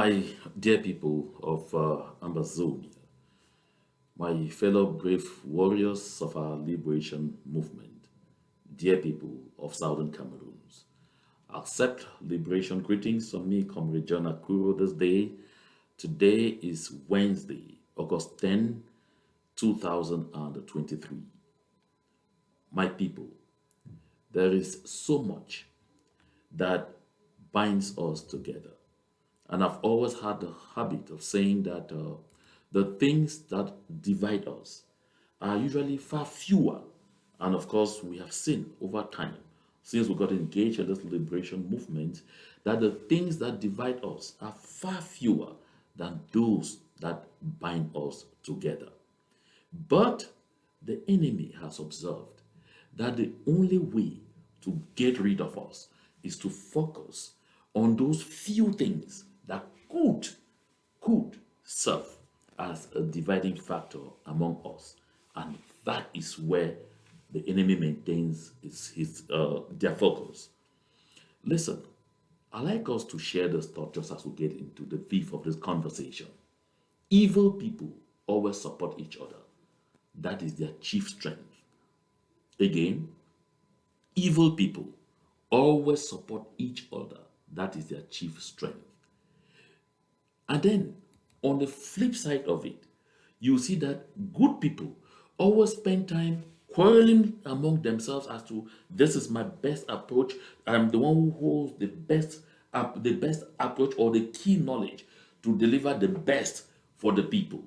My dear people of Ambazonia, my fellow brave warriors of our liberation movement, dear people of Southern Cameroons, accept liberation greetings from me, Comrade John Akuro, this day. Today is Wednesday, August 10, 2023. My people, there is so much that binds us together. And I've always had the habit of saying that the things that divide us are usually far fewer. And of course, we have seen over time, since we got engaged in this liberation movement, that the things that divide us are far fewer than those that bind us together. But the enemy has observed that the only way to get rid of us is to focus on those few things that could serve as a dividing factor among us. And that is where the enemy maintains their focus. Listen, I like us to share this thought just as we get into the thief of this conversation. Evil people always support each other. That is their chief strength. Again, evil people always support each other. That is their chief strength. And then on the flip side of it, you see that good people always spend time quarreling among themselves as to this is my best approach. I'm the one who holds the best approach or the key knowledge to deliver the best for the people.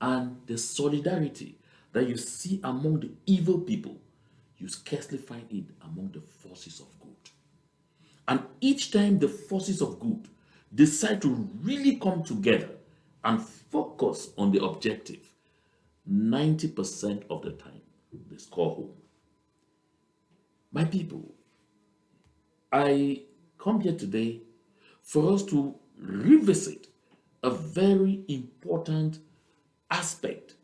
And the solidarity that you see among the evil people, you scarcely find it among the forces of good. And each time the forces of good decide to really come together and focus on the objective, 90% of the time they score home. My people, I come here today for us to revisit a very important aspect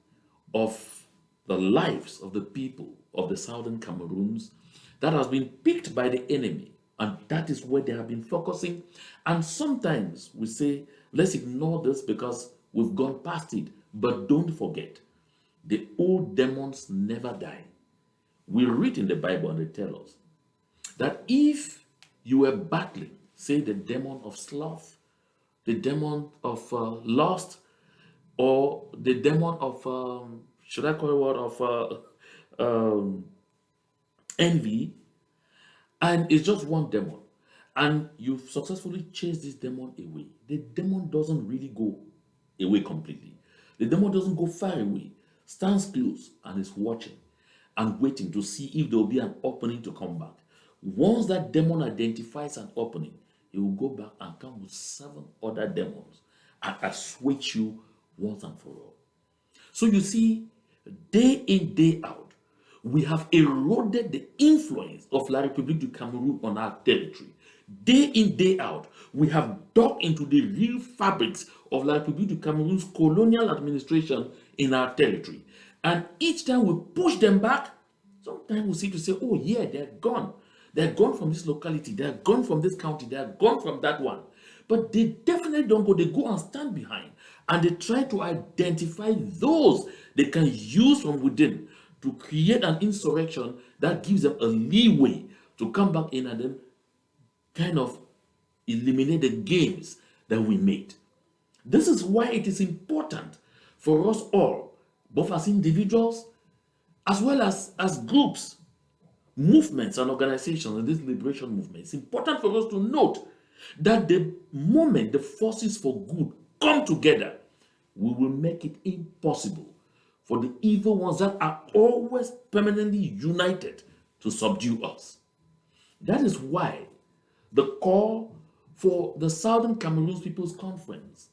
of the lives of the people of the Southern Cameroons that has been picked by the enemy, and that is where they have been focusing. And sometimes we say, let's ignore this because we've gone past it. But don't forget, the old demons never die. We read in the Bible and they tell us that if you were battling, say, the demon of sloth, the demon of lust, or the demon of, should I call it what, of envy, and it's just one demon, and you've successfully chased this demon away, the demon doesn't really go away completely. The demon doesn't go far away, stands close and is watching and waiting to see if there will be an opening to come back. Once that demon identifies an opening, he will go back and come with 7 other demons and assuage you once and for all. So you see, day in, day out, we have eroded the influence of La République du Cameroon on our territory. Day in, day out, we have dug into the real fabrics of La République du Cameroon's colonial administration in our territory. And each time we push them back, sometimes we see to say, oh yeah, they're gone. They're gone from this locality. They're gone from this county. They're gone from that one. But they definitely don't go. They go and stand behind. And they try to identify those they can use from within to create an insurrection that gives them a leeway to come back in and then kind of eliminate the gains that we made. This is why it is important for us all, both as individuals as well as groups, movements, and organizations in this liberation movement. It's important for us to note that the moment the forces for good come together, we will make it impossible for the evil ones that are always permanently united to subdue us. That is why the call for the Southern Cameroons People's Conference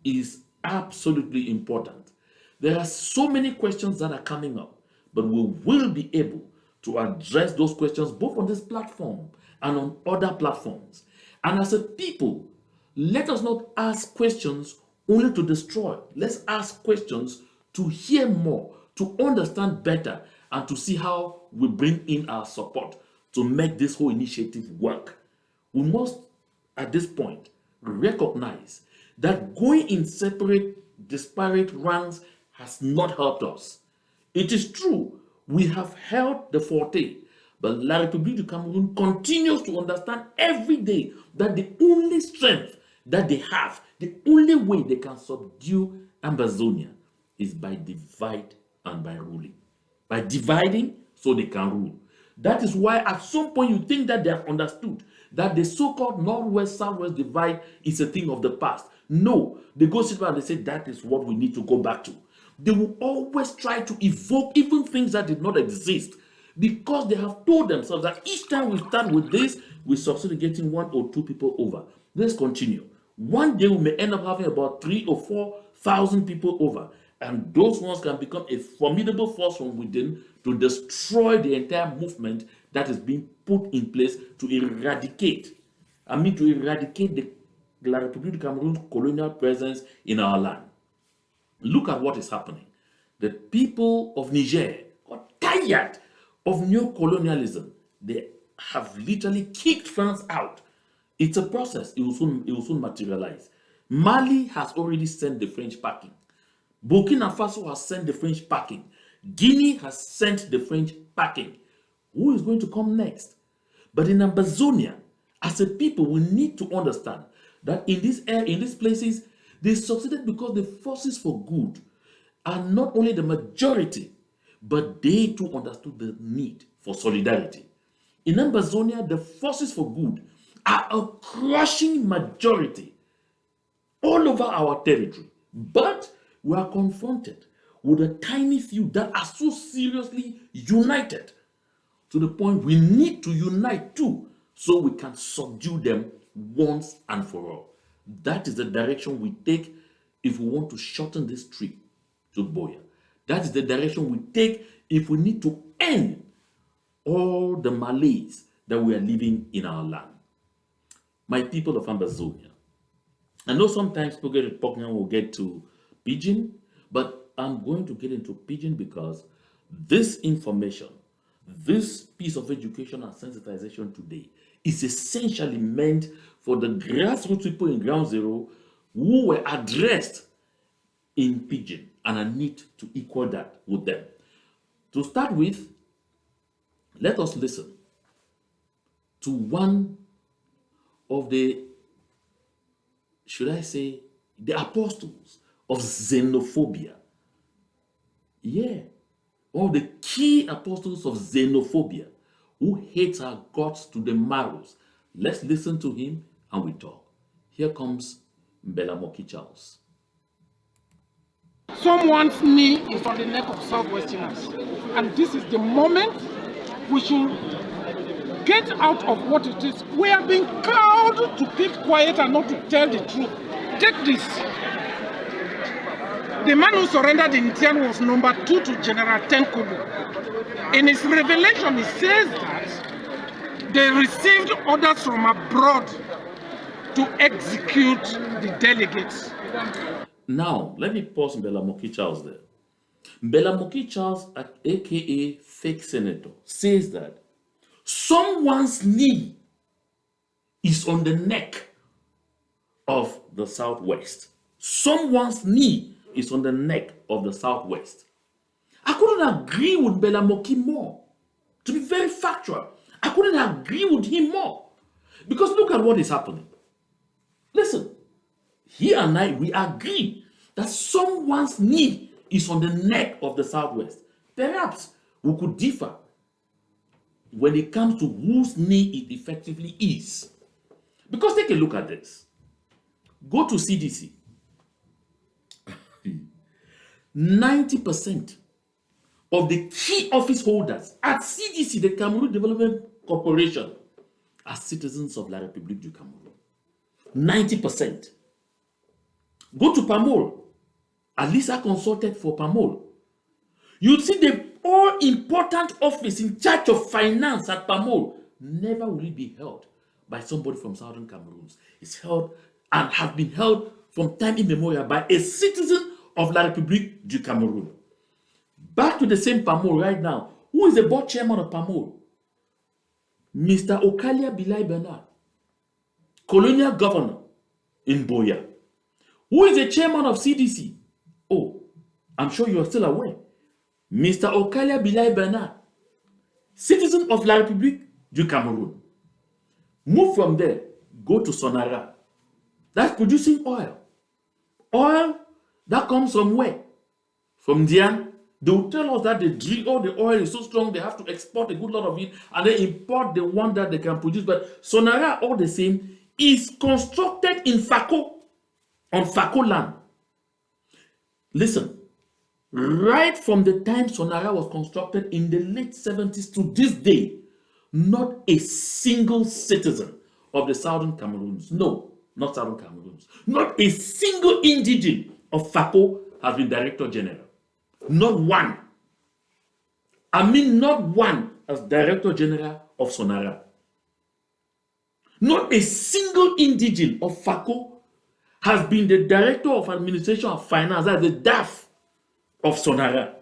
is absolutely important. There are so many questions that are coming up, but we will be able to address those questions both on this platform and on other platforms. And as a people, let us not ask questions only to destroy. Let's ask questions to hear more, to understand better, and to see how we bring in our support to make this whole initiative work. We must, at this point, recognize that going in separate, disparate ranks has not helped us. It is true, we have held the forte, but La République du Cameroon continues to understand every day that the only strength that they have, the only way they can subdue Ambazonia is by divide and by ruling. By dividing so they can rule. That is why at some point you think that they have understood that the so-called Northwest Southwest divide is a thing of the past. No, they go sit down and they say that is what we need to go back to. They will always try to evoke even things that did not exist because they have told themselves that each time we start with this, we succeed in getting 1 or 2 people over. Let's continue. One day we may end up having about 3,000 or 4,000 people over, and those ones can become a formidable force from within to destroy the entire movement that is being put in place to eradicate the La République du Cameroon's colonial presence in our land. Look at what is happening. The people of Niger got tired of neo-colonialism. They have literally kicked France out. It's a process. It will soon materialize. Mali has already sent the French packing. Burkina Faso has sent the French packing. Guinea has sent the French packing. Who is going to come next? But in Ambazonia, as a people, we need to understand that in these places, they succeeded because the forces for good are not only the majority, but they too understood the need for solidarity. In Ambazonia, the forces for good are a crushing majority all over our territory. But we are confronted with a tiny few that are so seriously united to the point we need to unite too so we can subdue them once and for all. That is the direction we take if we want to shorten this trip to Boya. That is the direction we take if we need to end all the malaise that we are living in our land. My people of Ambazonia, I know sometimes people get repugnant will get to Pidgin, but I'm going to get into Pidgin because this information, this piece of education and sensitization today is essentially meant for the grassroots people in Ground Zero who were addressed in Pidgin, and I need to equal that with them. To start with, let us listen to one of the, should I say, the apostles of xenophobia. Yeah, one of the key apostles of xenophobia who hates our guts to the marrows. Let's listen to him and we talk. Here comes Mbella Moki Charles. Someone's knee is on the neck of Southwesterners, and this is the moment we should get out of what it is. We are being called to keep quiet and not to tell the truth. Take this. The man who surrendered in Tian was number 2 to General Tenkulu. In his revelation, he says that they received orders from abroad to execute the delegates. Now, let me pause Mbella Moki Charles there. Mbella Moki Charles, aka Fake Senator, says that someone's knee is on the neck of the Southwest. Someone's knee is on the neck of the Southwest. I couldn't agree with Mbella Moki more. To be very factual, I couldn't agree with him more. Because look at what is happening. Listen, he and I, we agree that someone's knee is on the neck of the Southwest. Perhaps we could differ when it comes to whose knee it effectively is. Because take a look at this. Go to CDC. 90% of the key office holders at CDC, the Cameroon Development Corporation, are citizens of La République du Cameroon. 90%. Go to PAMOL. At least I consulted for PAMOL. You'd see the all-important office in charge of finance at PAMOL. Never will it be held by somebody from Southern Cameroon. It's held and has been held from time immemorial by a citizen of La République du Cameroun. Back to the same PAMOL right now. Who is the board chairman of PAMOL? Mr. Okalia Bilai Bernard, colonial governor in Boya. Who is the chairman of CDC? Oh, I'm sure you are still aware. Mr. Okalia Bilai Bernard, citizen of La République du Cameroon. Move from there, go to Sonara. That's producing oil. Oil that comes from where? From Dian. They will tell us that they drill all the oil is so strong they have to export a good lot of it and then import the one that they can produce. But Sonara, all the same, is constructed in Fako, on Fako land. Listen, right from the time Sonara was constructed in the late 70s to this day, not a single citizen of the Southern Cameroons, no, not Southern Cameroons, not a single indigene of Fako has been Director General. Not one. I mean, not one as Director General of Sonara. Not a single indigene of Fako has been the Director of Administration of Finance, that's the DAF of Sonara.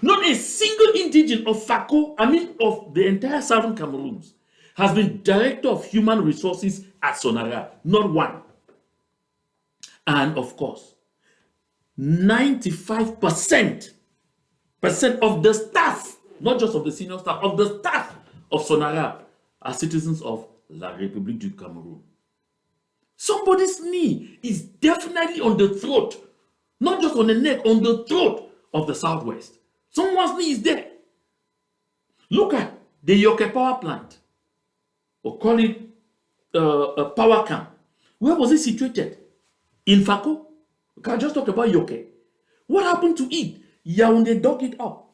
Not a single indigene of Fako, I mean of the entire Southern Cameroons, has been Director of Human Resources at Sonara. Not one. And of course, 95% of the staff, not just of the senior staff, of the staff of Sonara are citizens of La République du Cameroun. Somebody's knee is definitely on the throat, not just on the neck, on the throat of the Southwest. Someone's knee is there. Look at the Yoke power plant, or call it a power camp. Where was it situated? In Fako? I just talked about Yoke. What happened to it? Yaoundé dug it up.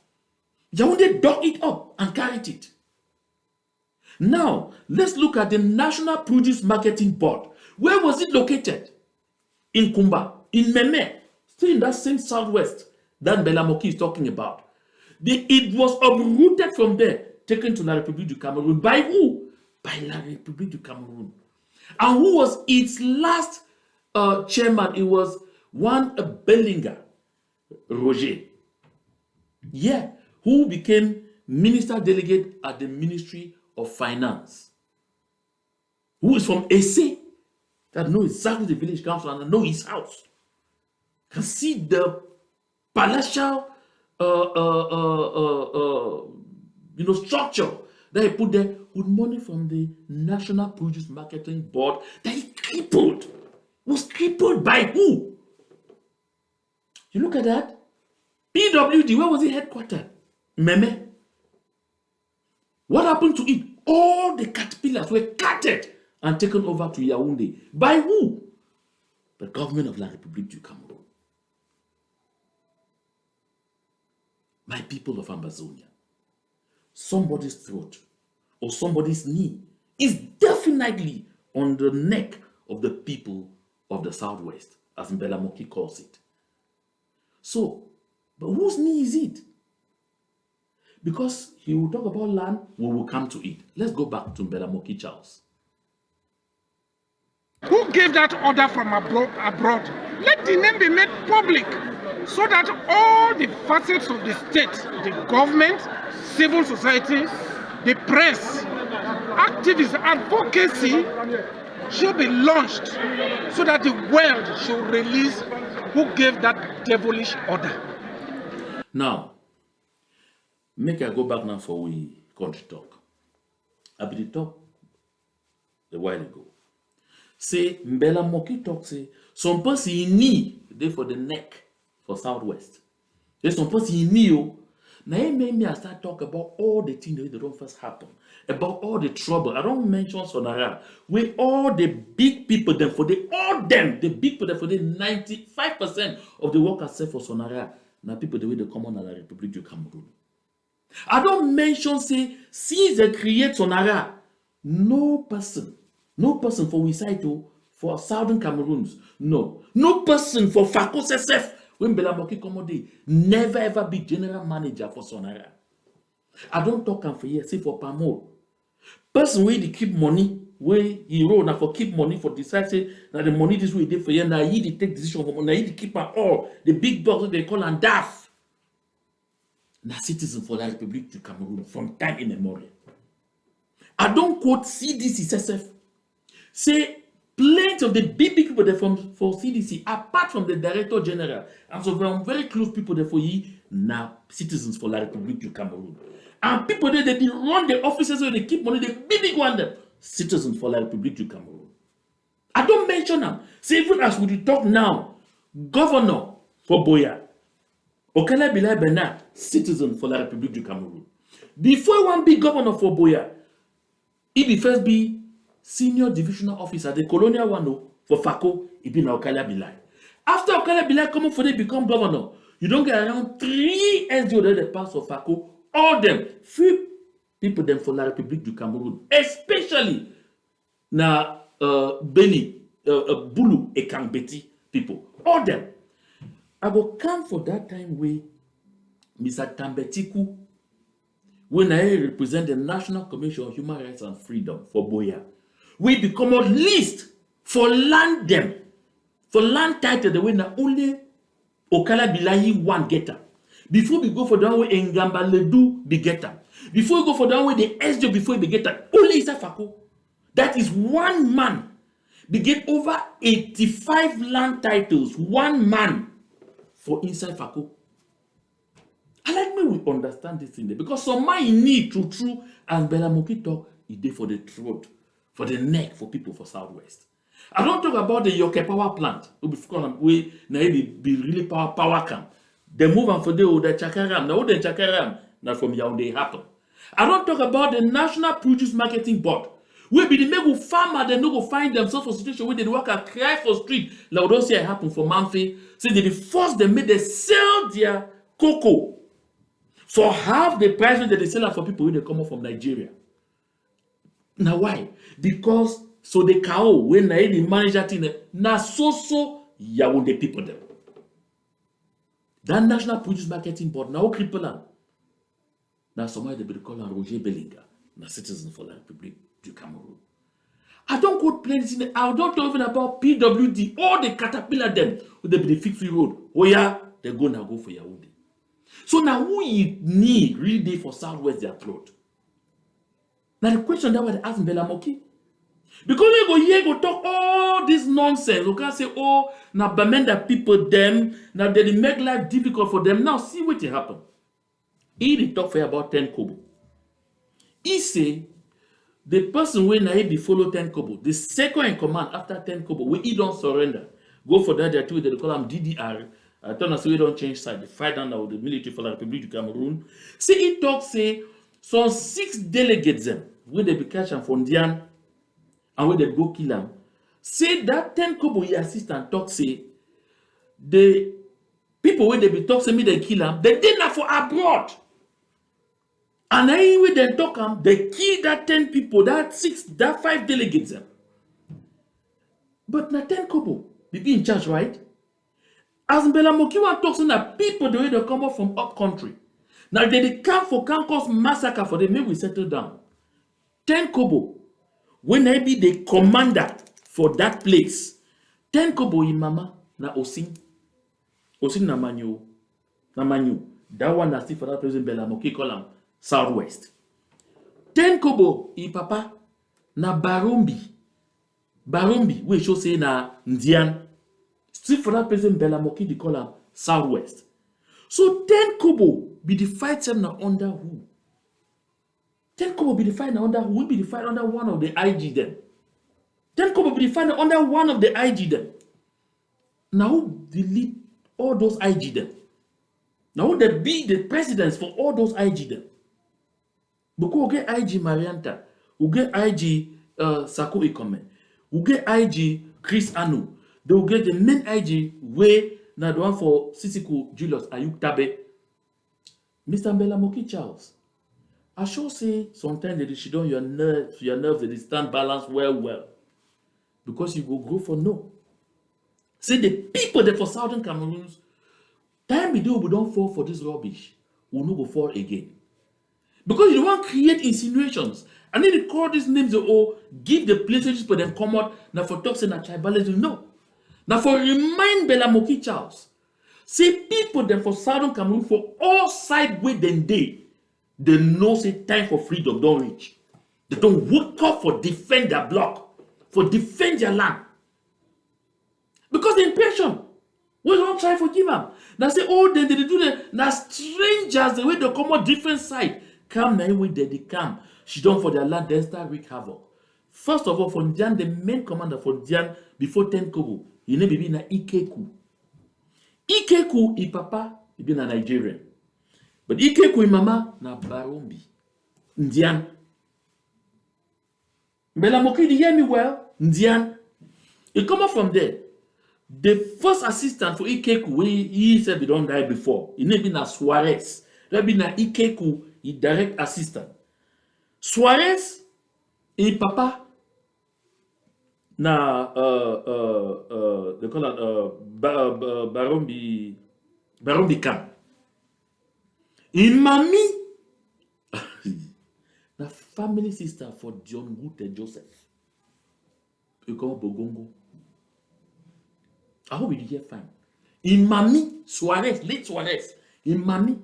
Yaoundé dug it up and carried it. Now, let's look at the National Produce Marketing Board. Where was it located? In Kumba, in Meme, still in that same southwest that Mbella Moki is talking about. It was uprooted from there, taken to La République du Cameroun. By who? By La République du Cameroun. And who was its last chairman? It was one Bellinger, Roger. Yeah, who became minister delegate at the Ministry of Finance. Who is from Esse, that knows exactly the village council and know his house. Can see the palatial structure that he put there with money from the National Produce Marketing Board that he crippled. Was crippled by who? You look at that. PWD, where was it headquartered? Meme. What happened to it? All the caterpillars were carted and taken over to Yaoundé. By who? The government of La République du Cameroun. My people of Ambazonia, somebody's throat or somebody's knee is definitely on the neck of the people of the Southwest, as Mbella Moki calls it. So, but whose knee is it? Because he will talk about land, we will come to it. Let's go back to Mbella Moki Charles. Who gave that order from abroad? Let the name be made public so that all the facets of the state, the government, civil society, the press, activists, advocacy should be launched so that the world should release who gave that devilish order. Now, make I go back now for we country talk. I be the talk a while ago. Say Mbella Moki talk say some person in knee they for the neck for Southwest. There's some person in knee. Now it made me start talk about all the things that don't first happen, about all the trouble. I don't mention Sonara. With all the big people, them for the the big people them for the 95% of the workers say for Sonara. Now people the way they come on La République du Cameroun. I don't mention say since they create Sonara, no person for Wisaito, for Southern Cameroons, no person for Fako SSF when Mbella Moki Komode never ever be general manager for Sonara. I don't talk am for here, say for Pamol. Person where they keep money, where he roll now for keep money for decide say now the money this way they for here, now he dey take decision for money, now he dey keep all the big box they call and DAF. Now citizen for La République du Cameroun from time immemorial. I don't quote CDC SSF. Say Plenty of the big people there from for CDC, apart from the Director General, and some very close people there for ye, now citizens for La République du Cameroon. And people there, they run the offices where they keep money, the big one them, citizens for La République du Cameroon. I don't mention them. See, even as we talk now, governor for Boya, Okele Bilal Bernard, citizen for La République du Cameroon. Before one big governor for Boya, he be first be senior divisional officer, the colonial one for Fako, he be na Okele Bilal. After Okele Bilal come up for they become governor, you don't get around 3 SDO that they pass for Fako, all them, few people them for La République du Cameroon, especially na Beni, Bulu, et Kangbeti people, all them. I go come for that time where Mr. Tambetiku, when I represent the National Commission on Human Rights and Freedom for Boya, we become at least for land them, for land title the way na only Okala Bilayi one getter. Before we go for the one way Ngamba Ledu be getter. Before we go for the one way the SJ before we getter, only Isa Fako. That is one man. They get over 85 land titles, one man for inside Fako. I like me we understand this thing there because some man in need true and Mbella Moki talk he dey for the throat, for the neck for people for Southwest. I don't talk about the Yoke power plant. We na be really power camp. They move on for the Chakaram. Now the Chakaram now from Yaoundé happen. I don't talk about the National Produce Marketing Board. We be the make farmer they no go find themselves for situation where they work and cry for street. Like we don't see it happen for Manfi. Say they be forced they made they sell their cocoa for half the price that they sell it for people when they come up from Nigeria. Now why? Because so the cow when they manage that thing na so Yaoundé people them. That National Produce Marketing Board now cripple them. Now somebody they be call Roger Bellinga, na citizen for La République du Cameroon. I don't go places in the, I don't talk even about PWD, all the caterpillar them with the fixed road. Oh yeah, they're gonna go for Yaoundé. So now who you need really for Southwest their throat? Now the question that was asked Mbella Moki. Because we go here go talk all this nonsense. We can't say, oh, now Bamenda people them, now they make life difficult for them. Now see what happen. He talk for about 10 kobo. He say the person when I be follow 10 kobo, the second in command after 10 kobo, we he don't surrender. Go for that, they call them DDR. I told us we don't change side. They fight down now with the military for the Republic du Cameroon. See, he talk say some 6 delegates them when they be catch and Fondian and when they go kill them. Say that 10 kobo he assistant talk say the people when they be talk say me they kill them, they did not for abroad. And anyway, they talk them, they kill that 10 people, that 5 delegates them. But na 10 kobo, they be in charge, right? As Mbella Moki want talk say that people the way they come up from up country. Now they come for can cause massacre for them, maybe we settle down. 10 kobo, when I be the commander for that place, 10 kobo in mama na Osin na Manyu. That one na still for that president Mbella Moki call him Southwest. 10 kobo i papa na Barombi, we show say na Ndian. Still for that president Mbella Moki they call him Southwest. So 10 kobo be the fight them na under who? 10 kobo be the fight na under who? We be the fight under one of the IG them. 10 kobo be the fight under one of the IG them. Now who delete all those IG them? Now who they be the presidents for all those IG them? Because we get IG Marianta, we get IG Sako Ikome, we get IG Chris Anu, they will get the main IG way now the one for Sisiku Julius Ayuk Tabe. Mr. Mbella Moki Charles, I sure say sometimes they should on your nerves, they stand balance well. Because you go for no. Say the people that for Southern Cameroons, time we don't fall for this rubbish, we no go fall again. Because you don't want to create insinuations. I need to call these names or give the places for them come out now for talks and tribalism. No. Now for remind Mbella Moki Charles. Say people them for Southern Cameroon for all side where they know say time for freedom don't reach. They don't work up for defend their block for defend their land. Because the impatient, we don't try to give them. They say, oh, then they do that. Now strangers, the way they come on different side, come now way they come. She done for their land, then start wreak havoc. First of all, for Ndian, the main commander for Ndian before 10 Kobo, he never be na Ikeku. Ikeku, i papa, he be na Nigerian. But Ikeku, i mama, na Barombi. Ndian. Mbella Moki, you hear me well? Ndian. He come up from there. The first assistant for Ikeku, he said he don't die before. He never been a Suarez. That been a Ikeku, he direct assistant. Suarez, he papa, na they call it Barombi Camp. In Mami, the family sister for John Gute Joseph. You call Bogongo. I hope you hear fine. In Mami, Suarez, late Suarez, in Mami,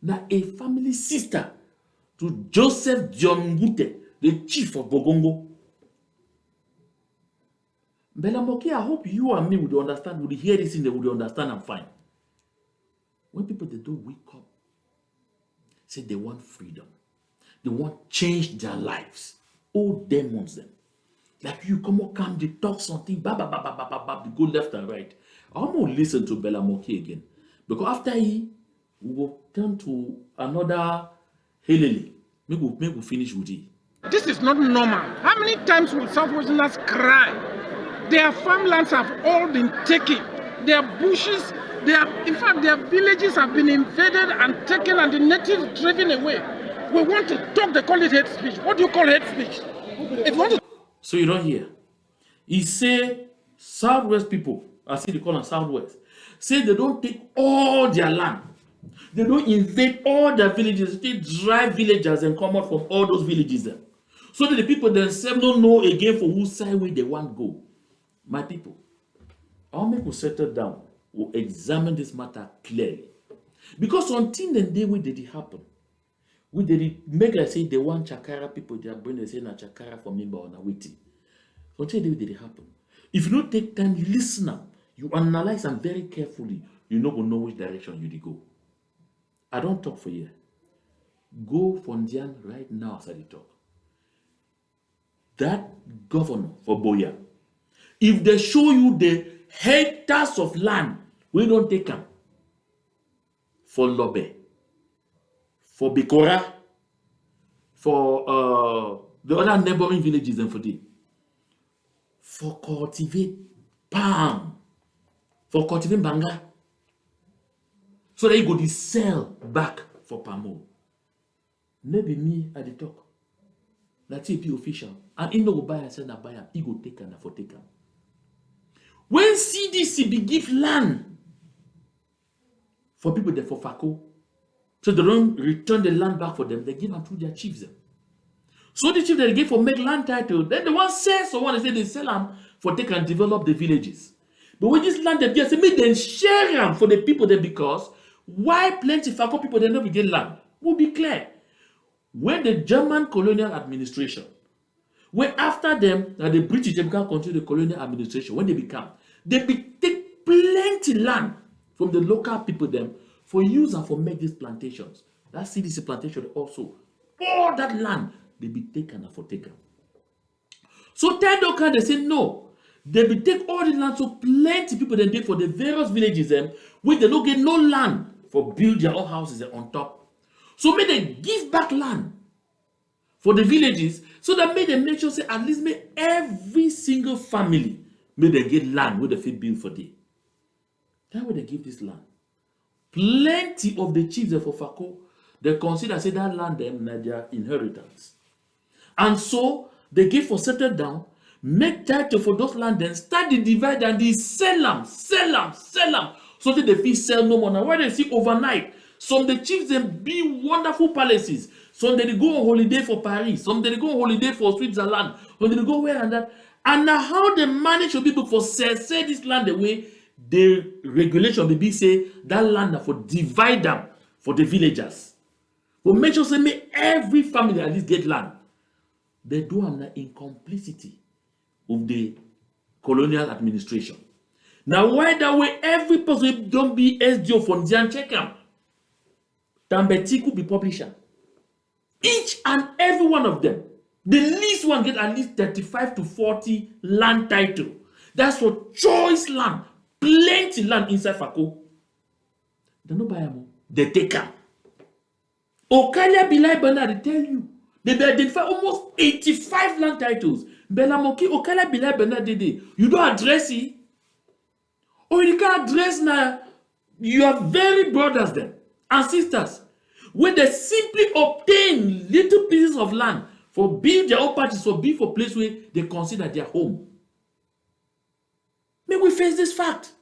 na a family sister to Joseph John Gute, the chief of Bogongo. Mbella Moki, I hope you and me would understand, would hear this and they would understand and fine. When people they do wake up, say they want freedom, they want change their lives. All demons them. Like you come up, come, they talk something, they go left and right. I'm going to listen to Mbella Moki again. Because after he, we will turn to another Helele. Maybe we'll finish with it. This is not normal. How many times will Southwesterners cry? Their farmlands have all been taken. Their bushes, in fact, their villages have been invaded and taken and the natives driven away. We want to talk, they call it hate speech. What do you call hate speech? If you want to... So you don't hear. He say, Southwest people, I see they call them Southwest, say they don't take all their land. They don't invade all their villages. They drive villagers and come out from all those villages there. So that the people themselves don't know again for whose side way they want to go. My people, I'll make us settle down. We'll examine this matter clearly. Because until the day when did it happen, we did it make us say they want Chakara people, they are bringing say na Chakara for member or na waiting. Until the day did it happen. If you don't take time, you listen up, you analyze them very carefully, you know which direction you go. I don't talk for you. Go for Ndian right now as I talk. That governor for Boya, if they show you the hectares of land, we don't take them. For Lobe, for Bikora, for the other neighboring villages and for cultivate palm, for cultivate banga, so that you go to sell back for palm oil. Maybe me at the talk. That's it, be official. And he no go buy and sell na buy him. He go take and for take him. When CDC be give land for people there for FACO, so they don't return the land back for them, they give them to their chiefs. So the chief that they give for make land title, then the one sells someone, they say they sell them for take and develop the villages. But when this land they get, say make them share them for the people there, because why plenty FACO people they never get land? Will be clear. When the German colonial administration, when after them, the British, they can continue the colonial administration, when they take plenty land from the local people them for use and for make these plantations. That CDC plantation also, all that land, they be taken and for taken. So Tendoka, they say no. They be take all the land, so plenty people then take for the various villages them, where they don't get no land for build their own houses on top. So may they give back land for the villages, so that may they make sure say at least may every single family may they get land where they fit build for them. That way they give this land. Plenty of the chiefs for FACO, they consider say that land them their inheritance. And so they give for settle down, make title for those land, then start the divide and they sell them. So that they feel sell no more. Now why they see overnight, some the chiefs them be wonderful palaces. Some they go on holiday for Paris. Some they go on holiday for Switzerland. Some they go where and that. And now how they manage to people for sell this land the way the regulation be say that land for divide them for the villagers. But make sure say make every family at least get land. They do them in complicity of the colonial administration. Now, why that way every person don't be SDO for Nigerian check am? Tambetiku be publisher. Each and every one of them. The least one get at least 35 to 40 land title. That's for choice land. Plenty land inside Fako. They no buy them. They take am. Okalia Bilai Bernard, they tell you. They identify almost 85 land titles. Mbella Moki, Okalia Bilai Bernard, you don't address it. Or you can't address now. You are very brothers then and sisters. Where they simply obtain little pieces of land for build their own parties, for build for place where they consider their home. May we face this fact.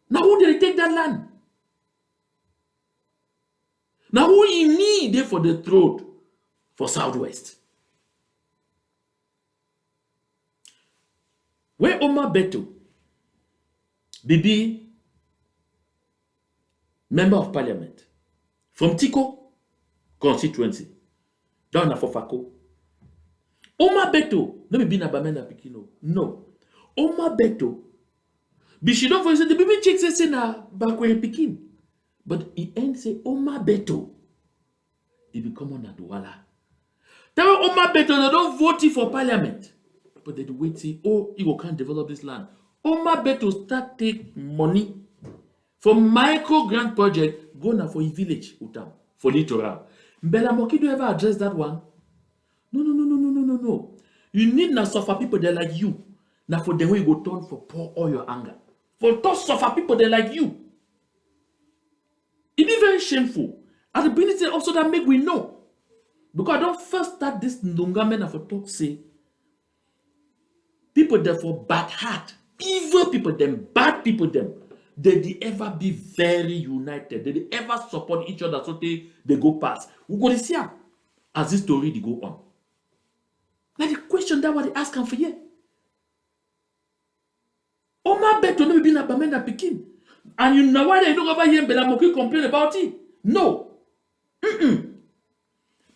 Now who did they take that land? Now who in need there for the throat for Southwest? Where Omar Beto, Bibi, member of parliament, from Tiko constituency, down na Fofako. Omar Beto, no be na Bamenda Pikino. No. Omar Beto, be she don't for the baby chick say na Bakwere Pikin. But he end say Omar Beto. He become on Douala. Tell Omar Beto they don't vote for parliament. But they wait say, oh, he can't develop this land. Omar Beto start take money from micro grant project, go now for a village, Utam, for littoral. Mbella Moki do ever address that one? No. You need now suffer people that like you. Now for the way you go turn for pour all your anger. For those suffer people that like you. It be very shameful. At the beginning also that make we know. Because I don't first start this Ndongamen for talk say people there for bad heart, evil people them, bad people them. They ever be very united. They ever support each other so they go past. We go to see them as this story they go on. Now the question that what they ask for you. Omar Beto no be na Bamenda Pikin. And you know why they don't ever hear Mbella Moki complain about it? No.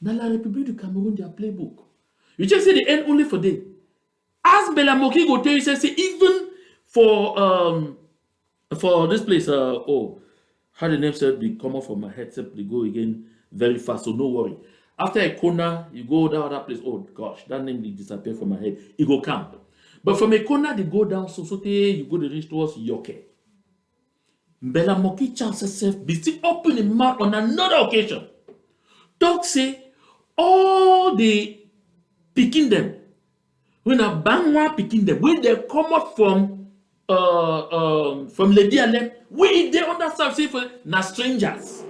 Now la République du Cameroun their playbook. You just say the end only for them. As Mbella Moki go tell you say even for this place, how the name said they come off from my head, they go again very fast, so no worry. After a corner, you go down that place. Oh gosh, that name will disappear from my head. It go come. But from a corner, they go down so you go to reach towards Yoke. Mbella Moki chance herself be still open in mouth on another occasion. Talk say all the picking them. When a bangwa picking them, when they come up from Lady Alem, we they understand say for na strangers.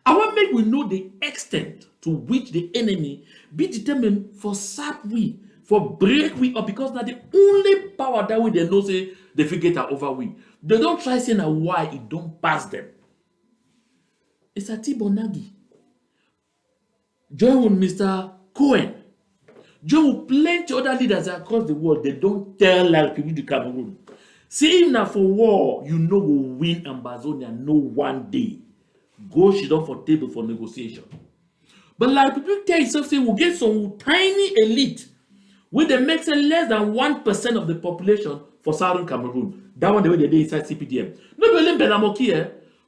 I want make we know the extent to which the enemy be determined for sap we, for break we up, because now the only power that we they know say they forget are over we. They don't try saying why it don't pass them. It's a Tibonagi. Join with Mr. Cohen. Join with plenty other leaders across the world. They don't tell like people to Cameroon. See him now for war, you know will win Ambazonia no one day. Go sit down for table for negotiation. But like people tell yourself, say we'll get some tiny elite where they make say less than 1% of the population for Southern Cameroon. That one the way they did inside CPDM. No believe Mbella Moki,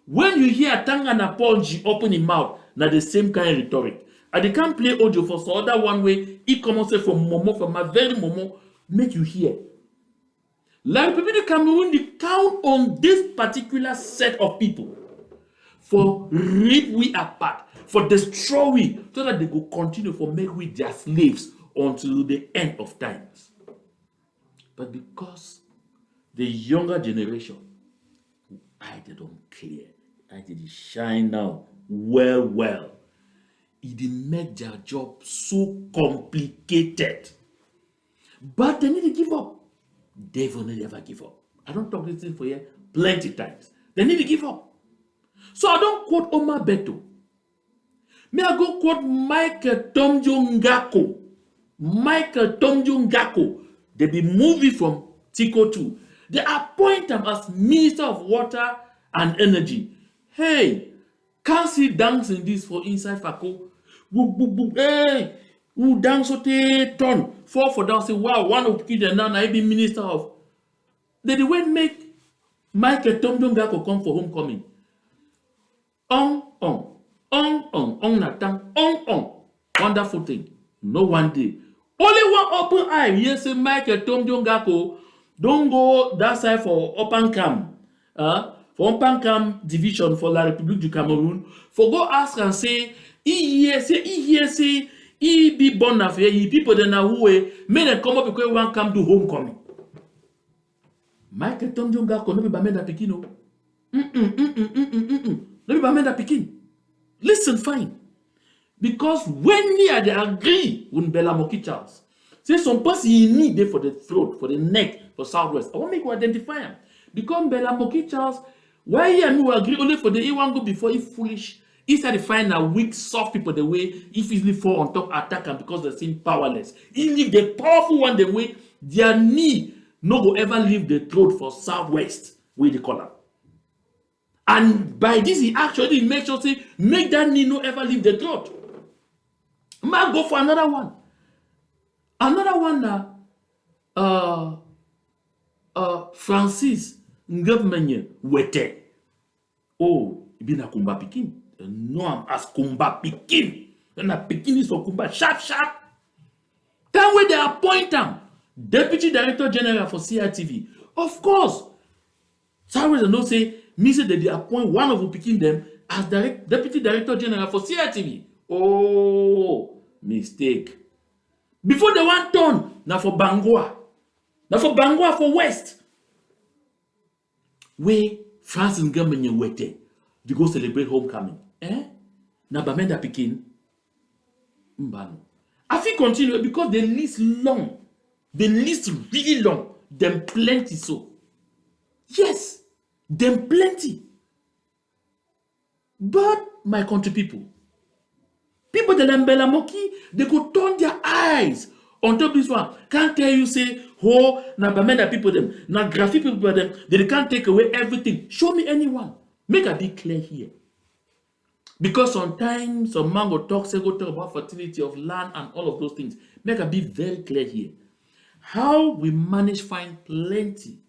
when you hear Tangana Ponji open his mouth, now the same kind of rhetoric. And they can't play audio for so other one way, it come say from Momo, from my very Momo, make you hear. Like people in Cameroon, they count on this particular set of people for rip we apart, for destroy we, so that they go continue for make we their slaves until the end of times. But because the younger generation, they don't clear, they shine now well, it make their job so complicated. But they need to give up. They will never give up. I don't talk this thing for you plenty times. They need to give up. So I don't quote Omar Beto. May I go quote Michael Tomjo Ngako. Michael Tomjo Ngako. They be moving from Tiko 2. They appoint him as Minister of Water and Energy. Hey, can't see dance in this for inside Fako. Hey, who down so te turn, fall for down, say, wow, one of kids now I be minister of. They went make Michael Tomdongako come for homecoming. Natang, wonderful thing. No one day. Only one open eye. Yes, Michael Tomdongako don't go that side for open cam. For open cam division for La République du Cameroun. For go ask and say, he be born of here, people then are who may they come up because one come to homecoming. Michael Tomdongako no be bamenda pikino. No be bamenda pikin. Listen fine. Because when they agree with Mbella Moki Charles, say some person you need there for the throat, for the neck, for Southwest. I want to make you identify him. Because Mbella Moki Charles, why he and you agree only for the E1 go before he foolish. He said to find a weak, soft people the way he easily fall on top attack and because they seem powerless. He leave the powerful one the way their knee no go ever leave the throat for Southwest where they call them. And by this he actually makes sure say make that knee no ever leave the throat. Might go for another one. Another one now, Francis Ngamenye Wete. Oh, been a Kumba Pikin. No, I'm as Kumba Pikin. And a Pikin is for Kumba. Sharp. Then when they appoint him, Deputy Director General for CITV. Of course. Sorry, no say, me say that they appoint one of the Pikin them as Deputy Director General for CITV. Oh, mistake. Before they want turn, now for Bangwa. Now for Bangwa for West. Where Francis Ngamenye Wete, they go celebrate homecoming. Na Bamenda Pikin. Mbano. I feel continue because the list long. The list really long. Them plenty so. Yes, them plenty. But my country people that Mbella Moki, they go turn their eyes on top of this one. Can't tell you say, oh, na Bamenda people them, na graphic people them, they can't take away everything. Show me anyone. Make a bit clear here. Because sometimes some man go talk about fertility of land and all of those things. Make a be very clear here. How we manage find plenty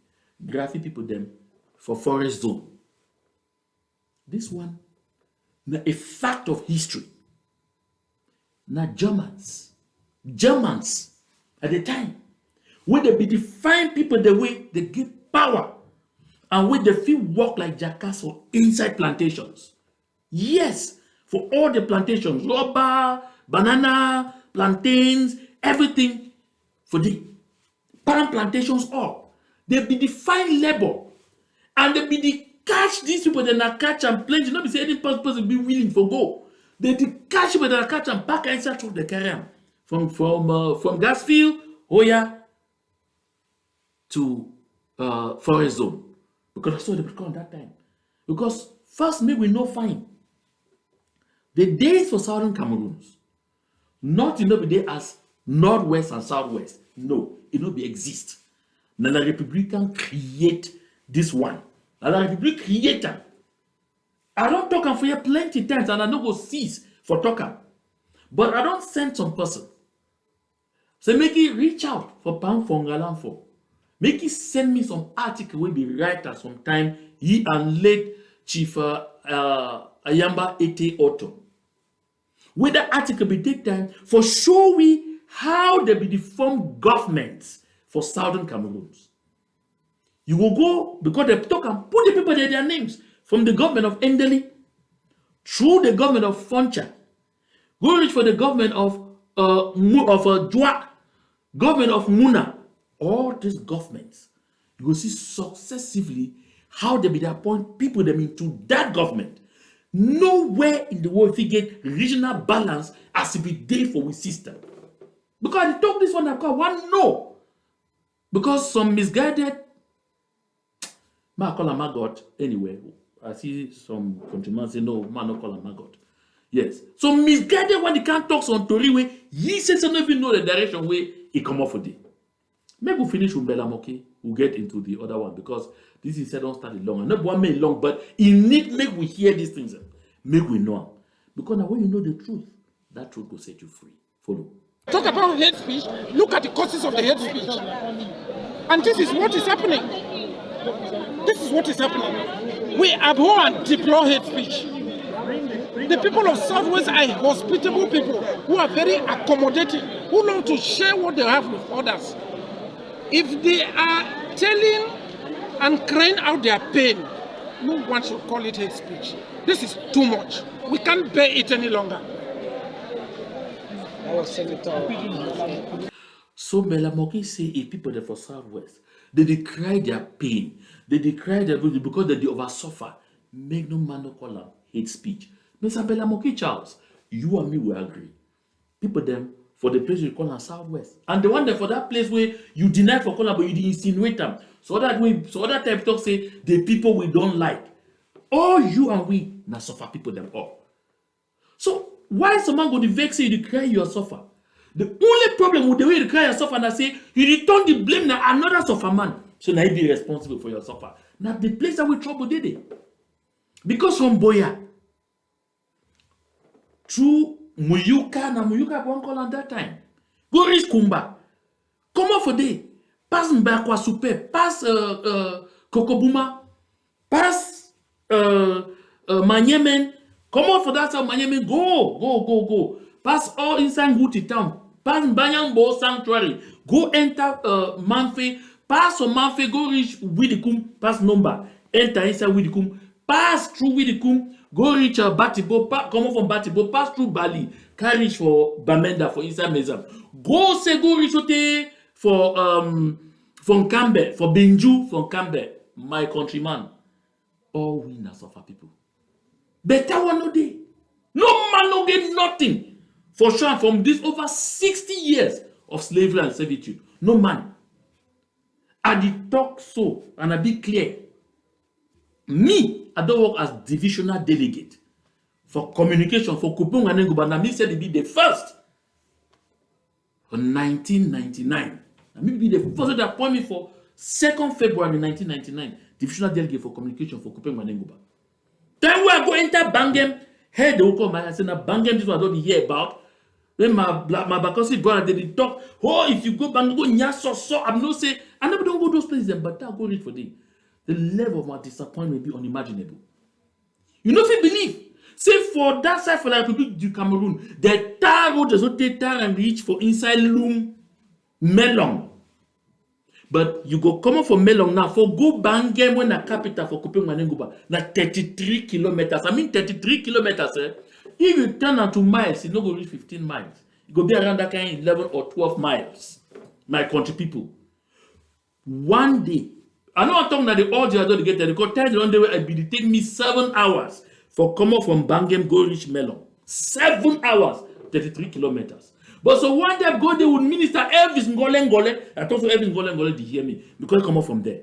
graphic people them for forest zone. This one, na a fact of history. Na Germans at the time, where they be define people the way they give power and where they feel work like jackass or inside plantations. Yes, for all the plantations, rubber, banana, plantains, everything for the palm plantations all. They be define labor and they be the catch these people that na catch and plenty. Not be say any person be willing for go. They catch people that catch and pack inside truck the carry them from Gasfield, Oya to forest zone because that's what they become that time. Because first, maybe we no find the days for southern Cameroons, not be there as northwest and southwest. No, it not be exist. Now the Republican create this one. Now the Republic create them. I don't talk for you plenty times and I don't go cease for talking. But I don't send some person. So make it reach out for Pam Fongalan for. Make it send me some article will be right at some time. He and late Chief Ayamba Ete Otto. With the article be take time for show we how they be the form governments for Southern Cameroons. You will go because they talk and put the people there their names from the government of Ndeli through the government of Foncha. Go reach for the government of Jwa, government of Muna. All these governments, you will see successively how they be appoint people them into that government. Nowhere in the world if you get regional balance as it be there for we system. Because they talk this one I've got one no. Because some misguided man call a maggot anyway. I see some countrymen say no, man not call a maggot. Yes. So misguided when they can't talk on Tori way, he says don't even know the direction where he come off for the. Maybe we'll finish with Mbella Moki. We'll get into the other one because this is said don't start it long. Not one minute long, but it need make we hear these things. Make we know. Because now when you know the truth, that truth will set you free. Follow. Talk about hate speech, look at the causes of the hate speech. And this is what is happening. This is what is happening. We abhor and deplore hate speech. The people of Southwest are hospitable people who are very accommodating, who love to share what they have with others. If they are telling and crying out their pain, no one should call it hate speech. This is too much. We can't bear it any longer. So Mbella Moki say if people there for Southwest, they decry their pain, they decry their good because they over suffer. Make no man no call them hate speech. Mr. Mbella Moki Charles, you and me will agree. People them for the place you call them Southwest. And the one there for that place where you deny for calling but you insinuate them. So that time talk say the people we don't like. All you and we now suffer people them all. So why someone go to vex say you declare you suffer? The only problem with the way you declare you suffer and say you return the blame to another suffer man. So now you be responsible for your suffer. Now the place that we trouble did it. Because from Boya through Muyuka one call at that time. Go reach Kumba. Come on for day. Pass Mbakwa Supe. Pass Kokobuma. Pass Manyemen. Come on for that Manyemen. Go. Pass all inside Guti town. Pass Banyambo Sanctuary. Go enter Manfe. Pass from Manfe. Go reach Widikum. Pass number. Enter inside Widikum. Pass through Widikum. Go reach Batibo. Come on from Batibo. Pass through Bali. Carry reach for Bamenda for inside Mezam. Go reach for from Cambe. For Benju from Cambe. My countryman. All winners of our people. Better one no day. No man no get nothing. For sure, from this over 60 years of slavery and servitude. No man. I did talk so, and I be clear. Me, I don't work as divisional delegate for communication for Kupung and Nguba. And me said it be the first for 1999. And me be the first that appoint me for 2nd February 1999. Divisional delegate for communication for Kupung and Nguba. Then we are going to enter Bangem. Hey, they will come and say, now Bangem, this one I don't hear about. When my Bakosi brother, they did talk. Oh, if you go Bangem, go Nyaso, so I'm not saying, I never don't go those places, but I'll go read for them. The level of my disappointment will be unimaginable. You know if you believe. Say for that side for the Republic du Cameroon, the tar road does not take tar and reach for inside Loom Melon. But you go come up for Melon now for go Bangem when the capital for Kupeng Manenguba. Now 33 kilometers. I mean 33 kilometers. If you turn out to miles, it no go reach 15 miles. It go be around that kind of 11 or 12 miles. My country people. One day, I know I'm talking about the audio I don't get there. Because tell you one day where it take me 7 hours for come up from Bangem go reach Melon. 7 hours, 33 kilometers. But so one day I go there with Minister Elvis Ngole. I thought Elvis Ngole to hear me because I come up from there.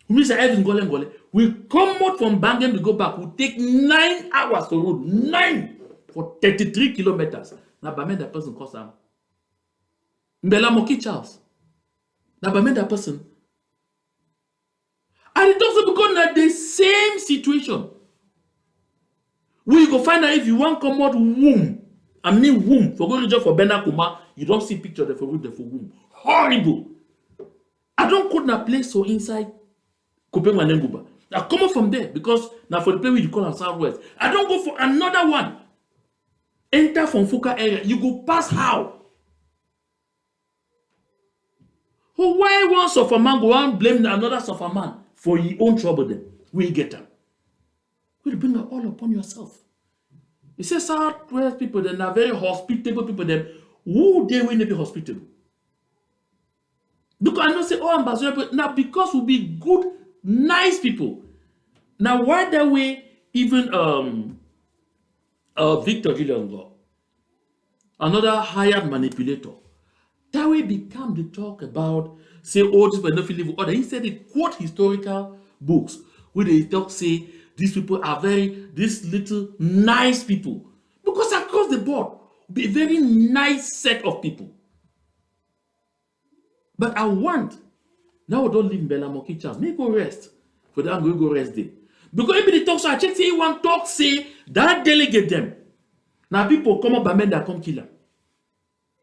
Minister Elvis Ngole, we come out from Bangem to go back. We take 9 hours to road. 9 for 33 kilometers. Now, by that person calls him Mbella Moki Charles. Now, by that person. And it also because at the same situation. We go find out if you want to come out womb. I mean womb. For going to for Bena Kuma, you don't see picture there for womb. Horrible. I don't go to a place so inside Kupeng Manenguba. I come up from there because now for the place you call on Southwest. I don't go for another one. Enter from Fuka area. You go past how? Oh, why one suffer man go and blame another suffer man for your own trouble then? We get them. We bring it all upon yourself. You say Southwest people, then are very hospitable people. Then who they will not be hospitable? Because I don't say oh Ambazonia, but now because we be good, nice people. Now why that way even Victor Gillian, another hired manipulator, that way become the talk about say all this but not live with other. He said they quote historical books where they talk say these people are these little nice people. Because across the board, be a very nice set of people. But I want, now I don't leave Mbella Moki Charles. May go rest. For that I'm going to go rest there. Because if they talk, so I check say one talk, say that delegate them. Now people come up and men that come kill them.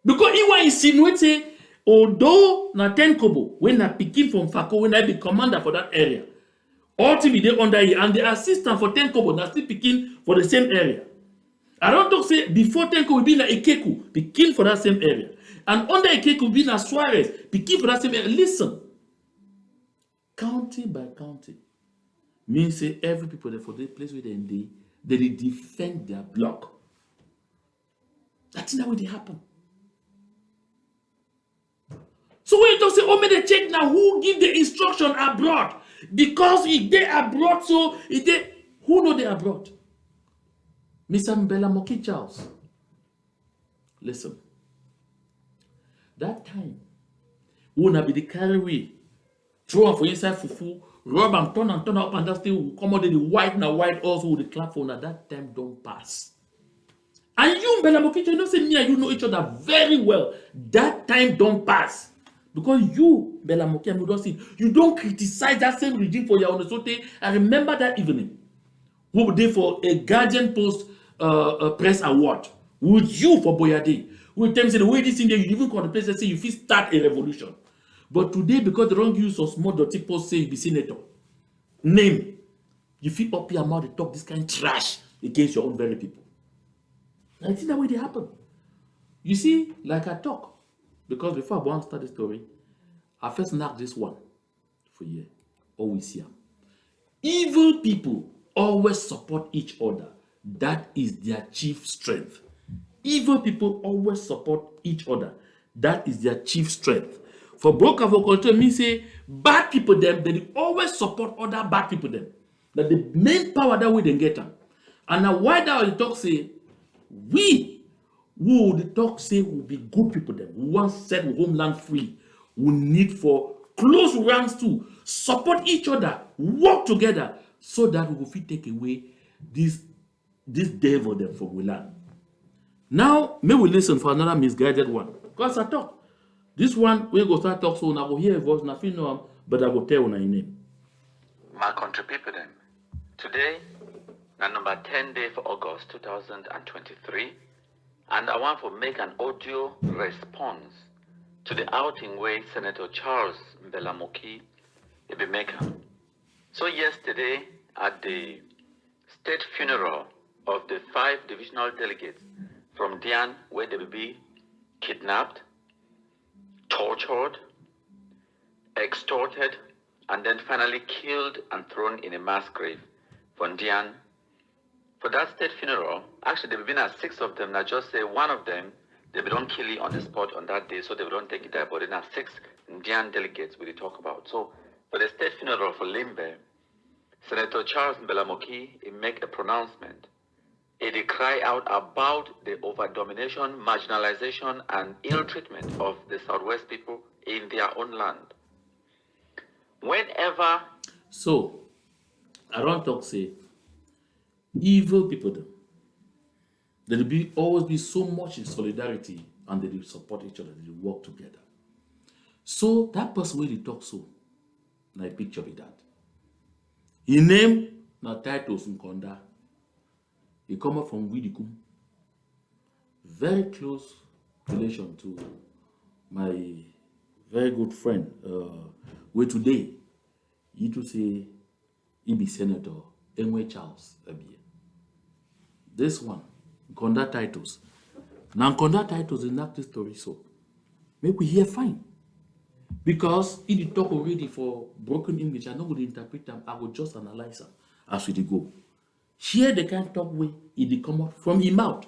Because he want insinuate say, although na 10 kobo, when I pikin from Fako, when I be commander for that area, all team be there under here, and the assistant for 10 kobo, na still pikin for the same area. I don't talk say before 10 kobo, be na Ekeku, pikin for that same area. And under Ekeku, be na Suarez, pikin for that same area. Listen, county by county, means say every people there for the place where they defend their block. That's not what they happen. So when you talk say, oh, may they check now who give the instruction abroad? Because if they abroad, so if they who know they abroad? Mr. Mbella Moki Charles. Listen. That time, who na be the carry way, throw am for inside fufu, rub and turn up and that still come out the white na white also with the clap for that time don't pass. And you, Mbella Moki, you know say me and you know each other very well. That time don't pass. Because you, Mbella Moki, and you don't see, you don't criticize that same regime for your own sote. I remember that evening. We were there for a Guardian Post press award with you for Boyade. We tell me say the way this thing there, you even contemplate say you feel start a revolution. But today, because the wrong use of small dirty post say you be senator, name, you feel up your mouth to talk this kind of trash against your own very people. And I think that way they happen. You see, like I talk, because before I want to start the story, I first knock this one for you. Always here. Evil people always support each other. That is their chief strength. Evil people always support each other. That is their chief strength. For broker for culture, means say bad people them, they always support other bad people them. That the main power that we then get them. And now why that we talk say we who the talk say will be good people them, who want set homeland free, who need for close ranks to support each other, work together, so that we will fit take away this devil them from we land. Now, may we listen for another misguided one. Because I talk. This one, we go start talk, so I go hear a voice, nothing know him, but I go tell when I name. My country people them. Today, na number 10 day for August 2023, and I want to make an audio response to the outing way Senator Charles Mbella Moki be making. So yesterday, at the state funeral of the 5 divisional delegates from Dian, where they will be kidnapped, tortured, extorted, and then finally killed and thrown in a mass grave from Dian. For that state funeral, actually there have been 6 of them. Now just say one of them, they don't kill it on the spot on that day, so they don't take it there. But then 6 Dian delegates we talk about. So for the state funeral for Limbe, Senator Charles Mbella Moki make a pronouncement. He cry out about the over-domination, marginalization, and ill treatment of the Southwest people in their own land. Whenever... So, I don't talk say, evil people them, there will be always be so much in solidarity and they will support each other, they will work together. So, that person where they talk so, na a picture be that. His name, na Titus Nkonda. He come up from Widikum. Very close relation to my very good friend. Where today, he to say he be Senator Enwe Charles Abie. This one, Nkonda Titus. Now Nkonda Titus in that story, so make we hear fine. Because he did talk already for broken English, I'm not going to interpret them, I will just analyze them as we go. Here they can't talk way it come out from his mouth.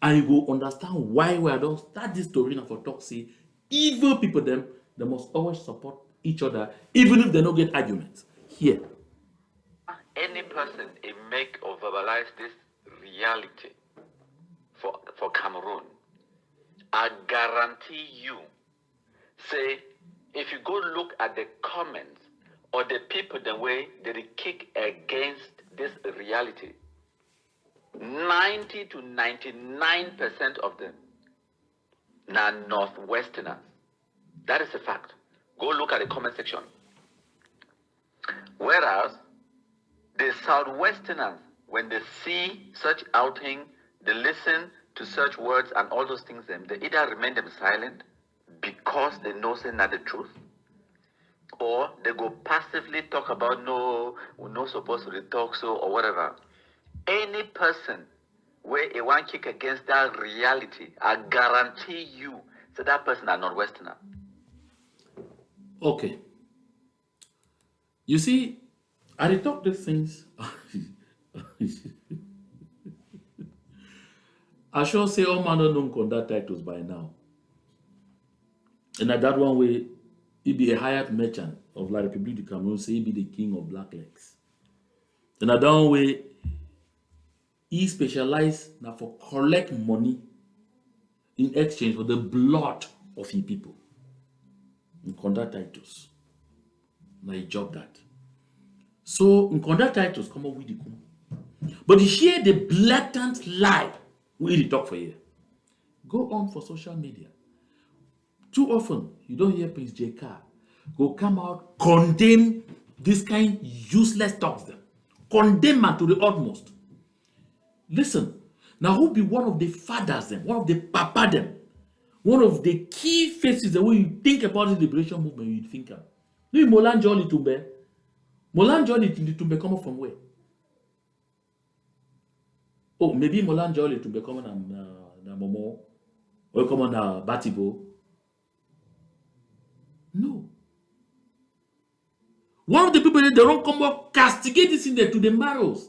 And you go understand why we don't start this story now for talk say evil people them they must always support each other, even if they don't get arguments. Here. Any person make or verbalize this reality for Cameroon, I guarantee you, say, if you go look at the comments or the people the way they kick against this reality, 90 to 99% of them are Northwesterners. That is a fact. Go look at the comment section. Whereas the Southwesterners, when they see such outing, they listen to search words and all those things, they either remain them silent because they know say not the truth, or they go passively talk about no, we're not supposed to talk so or whatever. Any person where a one kick against that reality, I guarantee you, so that person are not Westerner. Okay. You see, I talk these things. I sure say all man don't conduct titles by now. And at that one way, he be a hired merchant of La République du Cameroon, say he be the king of black legs. And at that one way, he specialize now for collect money in exchange for the blood of his people. In conduct titles. Now he job that. So in conduct titles come up with the coup. But you hear the blatant lie we talk for here. Go on for social media. Too often you don't hear Prince J. go come out, condemn this kind useless talks them. Condemn man to the utmost. Listen, now who be one of the fathers them, one of the papa them, one of the key faces the way you think about the liberation movement, you think of. You Molan Jolly Tumbe. Molan Jolly Tumbe come from where? Oh, maybe Molan Jolly Tumbe come na Momo or come on na Batibo. No. One of the people that they don't come up castigate this in there to the marrows.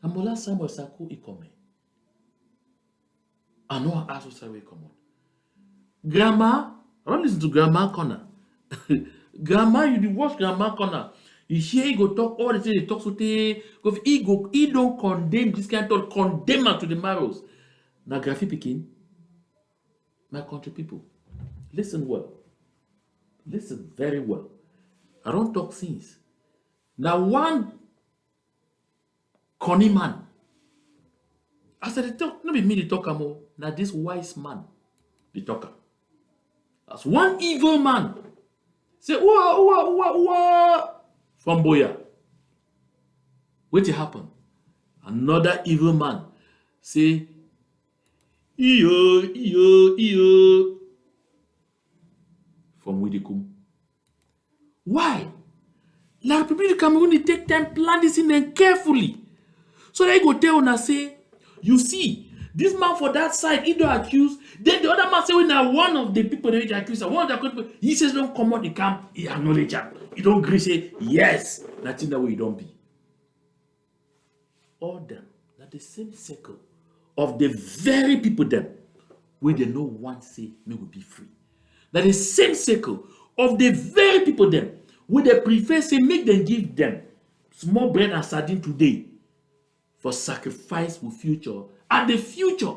And Mola Samuel Sako Ikome. I know I ask Samuel Ikome. Grandma, I don't listen to Grandma Corner. Grandma, you did watch Grandma Corner. You hear he go talk all the things he talks to because he don't condemn this kind of condemn her to the marrows. Now, Graphy Pekin, my country people, listen well. Listen very well. I don't talk things. Now, one conny man, I said, talk, no be me the talker more. Now, this wise man, the talker. That's one evil man. Say, from Boya. What happen? Another evil man say, iyo. From Widikum. Why? La République du Cameroon, they take time, plan this in them carefully. So they go tell una say, you see, this man for that side, he don't accuse. Then the other man say, well, now one of the people that accuse, one of the people, he says, don't come out the camp, he acknowledge him. He don't agree, say, yes, nothing that way you don't be. All them, that the same circle of the very people them, where they know one say, me will be free. That the same circle of the very people them, where they prefer say, make them give them small bread and sardine today for sacrifice for future and the future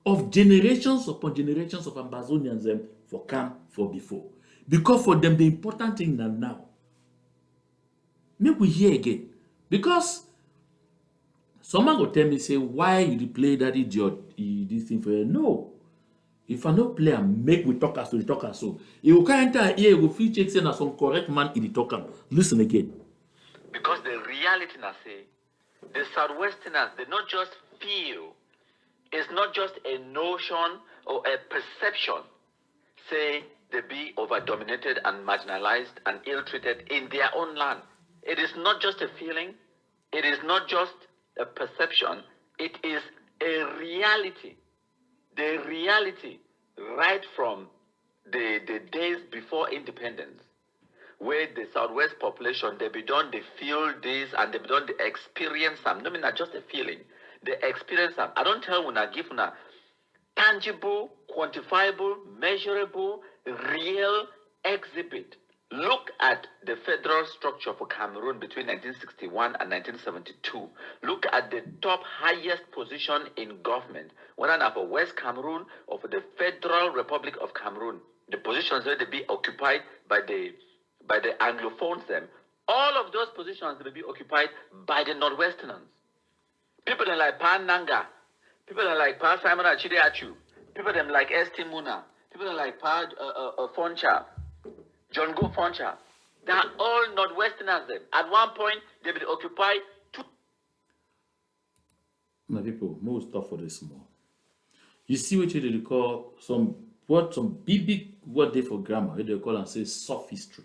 of generations upon generations of Ambazonians them for come for before. Because for them, the important thing now, make we hear again. Because someone will tell me, say, why you play that idiot this thing for you? No. If I don't play and make we talk as to the talker, so you can't enter here, you will feel check saying as some correct man in the talker. Listen again. Because the reality now say, the Southwesterners, they not just feel, it's not just a notion or a perception, say they be over-dominated and marginalized and ill-treated in their own land. It is not just a feeling, it is not just a perception, it is a reality. The reality right from the days before independence, where the Southwest population, they be done, they feel this and they be done, they experience some. No, not just a feeling. They experience some. I don't tell when I give una tangible, quantifiable, measurable, real exhibit. Look at the federal structure for Cameroon between 1961 and 1972. Look at the top highest position in government, whether not for West Cameroon or for the Federal Republic of Cameroon. The positions where they be occupied by the Anglophones them. All of those positions will be occupied by the Northwesterners. People like Pan Nanga, people like Pa Simon Achideachu, people like Esti Muna, people like Pa Foncha, John Go Foncha. They are all Northwesterners them. At one point, they will occupy two. My people, more stuff for this more. You see what they call some big word they for grammar, what they call and say sophistry.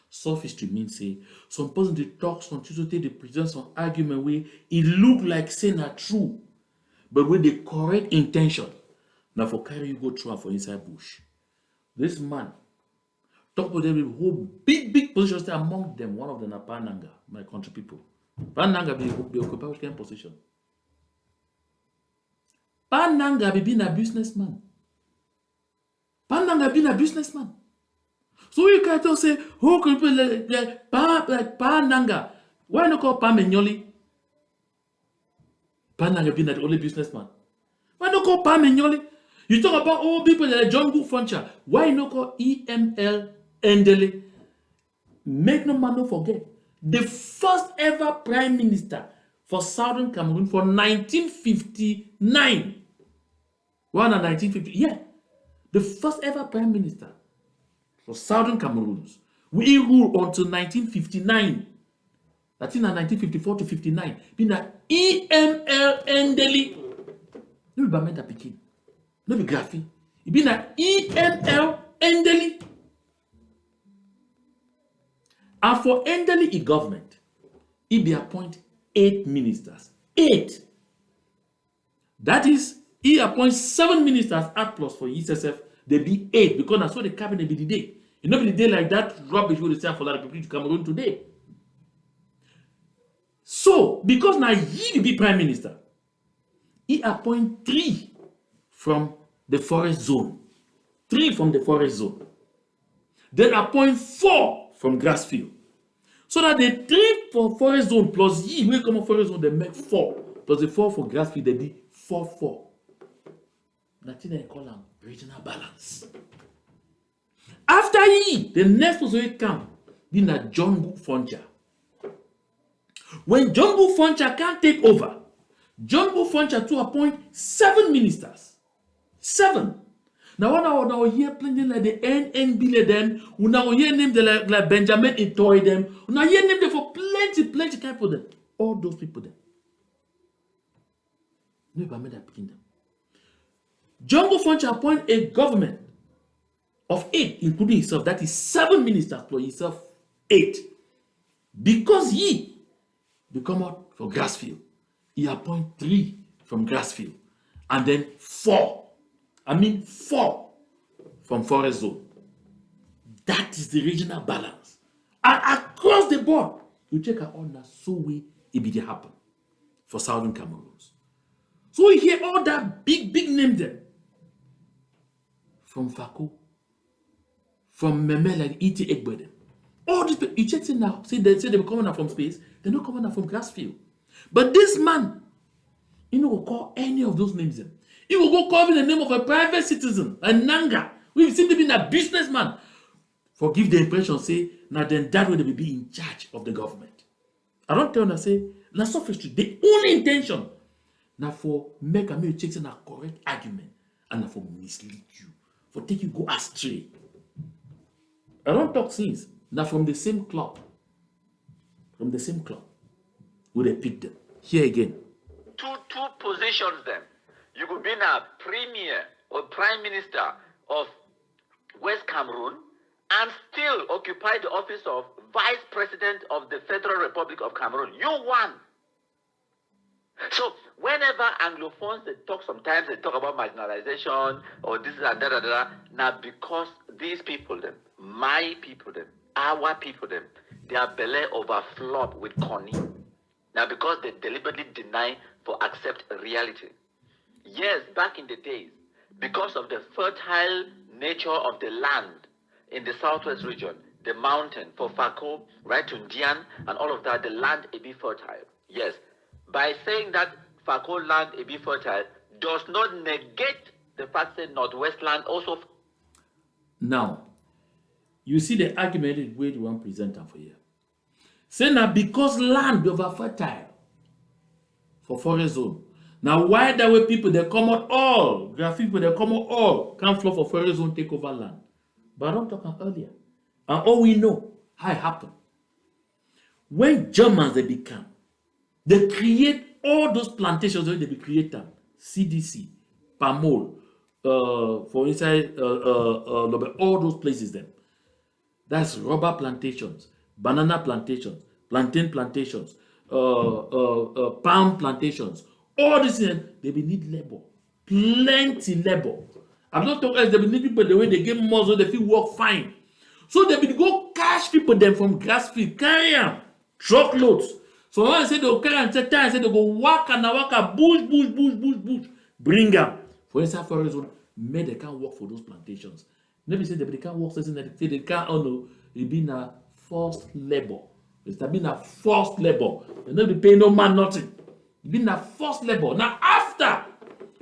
Sophistry means say some person they talk some truth, they present some argument where it look like saying are true, but with the correct intention. Now for carry you go through and for inside bush. This man talk about them with whole big positions among them. One of them are Pananga, my country people. Pananga be occupy which kind of position? Pananga be being a businessman. Pananga being a businessman. So you can't tell say, who could be like Pananga? Why not call Pamenyoli? Pananga being the only businessman. Why not call Pamenyoli? You talk about all people like John Good Funcher. Why not call EML Endele? Make no man no forget. The first ever prime minister for Southern Cameroon for 1959. One in 1950. Yeah. The first ever prime minister for Southern Cameroons. We ruled until 1959. That's in 1954 to 59. Being a EML Endele. No be Bamenda Pikin. No be Graffi. It been a EML Endele. And for Endele in government, he be appoint 8 ministers. 8. That is, he appoints 7 ministers at plus for ESSF. They be 8 because that's what the cabinet be the day. You know, be the day like that rubbish will say for the Republic of Cameroon today. So, because now he be prime minister, he appoint 3 from the forest zone. 3 from the forest zone. Then appoint 4 from grassfield. So that the 3 for forest zone plus ye will come on forest zone, they make 4. Plus the 4 for grassfield, they be 4-4. That's what they call them regional balance. After ye, the next person will come, being a John Good Funcher. When John Good Funcher can't take over, John Good Funcher to appoint 7 ministers. 7. Now when I now hear plenty like the NNB them, we now hear name the like Benjamin Itoy them, we now hear name them for plenty kind of them. All those people there. Never made that picking them. John Good Funcher appoint a government of 8, including himself. That is 7 ministers plus himself 8. Because he become out for grassfield, he appoint 3 from grassfield, and then 4 from forest zone. That is the regional balance. And across the board, you check out on that so way it be happen for Southern Cameroons. So we hear all that big name there. From Fako, from Mbella, E.T. Egbede. All these people, you check it now, say they be coming out from space, they're not coming out from grassfield. But this man, he no go call any of those names them. He will go call in the name of a private citizen, a Nanga. We've seen him being a businessman. Forgive the impression, say, now then that way they will be in charge of the government. I don't tell them, say, now sophistry, the only intention, now for make a check a correct argument, and now for mislead you, for take you go astray. I don't talk things, now from the same club, where they pick them. Here again. Two positions them. You could be a premier or prime minister of West Cameroon and still occupy the office of vice president of the Federal Republic of Cameroon. You won. So whenever Anglophones they talk, sometimes they talk about marginalization or this and that. Now because these people them, my people them, our people them, their belly overflowed with cunning. Now because they deliberately deny for accept reality. Yes, back in the days, because of the fertile nature of the land in the southwest region, the mountain for Fako, right to Ndian, and all of that, the land it be fertile. Yes, by saying that Fako land it be fertile does not negate the fact that Northwest land also. Now, you see the argument way you want to present them for here. Say now because land be over fertile for forest zone. Now why that way people they come out all graphic people they come out all can't flow for forest zone take over land. But I don't talk about earlier. And all we know how it happened. When Germans they create all those plantations when they be created. CDC, palm oil, for inside all those places them. That's rubber plantations, banana plantations, plantain plantations, palm plantations. All these things, they will need labor. Plenty labor. I'm not talking they will need people the way they get muscle, they feel work fine. So they will go catch people them from grass field, carry them, truckloads. So when I say they'll carry and say they go waka, bush, bring them. For instance, for reason, men they can't work for those plantations. Maybe say they can't work something that they can't no, it be a forced labor. It's been a forced labor. They not be paying no man nothing. It been a forced labor. Now after,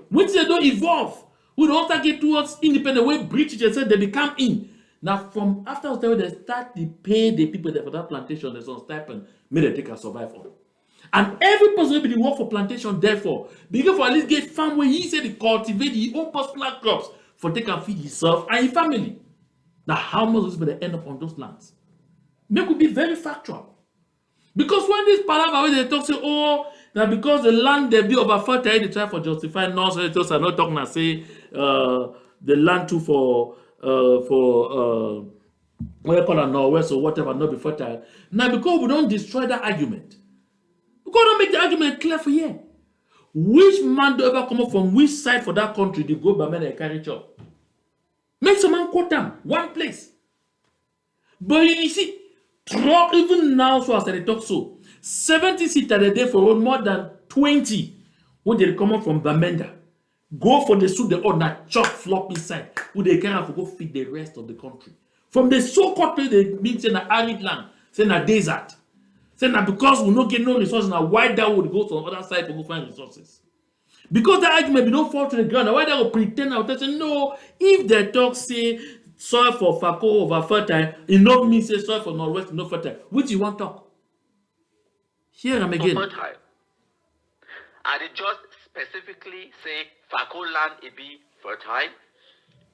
which they don't evolve, we don't start get towards independent way British they said they become in. Now from after they start to pay the people there for that plantation, there's some stipend, may they take a survive on. And every person will be work for plantation, therefore, because for at least get farm where he said he cultivate his own personal crops for they can feed himself and his family. Now, how much is going to end up on those lands? They could be very factual. Because when this palaver they talk say, oh, now because the land they be over fertile, they try for justify nonsense. Are not talking and say the land too for what you call it northwest or whatever, not be fertile. Now because we don't destroy that argument. Because don't make the argument clear for you. Which man do ever come up from which side for that country they go by men and carry chop? Make some man quote them one place. But you see, truck even now, so as they talk so, 70 seater a day for more than 20 when they come up from Bamenda. Go for the suit the other chop flop inside. Who they can have to go feed the rest of the country. From the so-called place they mean say na arid land, say na desert. Say na because we no get no resources, now why that would go to the other side to go find resources? Because that argument be don't fall to the ground. Why they will pretend out say no, if they talk say soil for Fako over fertile, it not mean say soil for northwest no fertile. Which you want talk? Here I'm again. Fertile. And they just specifically say Fako land it be fertile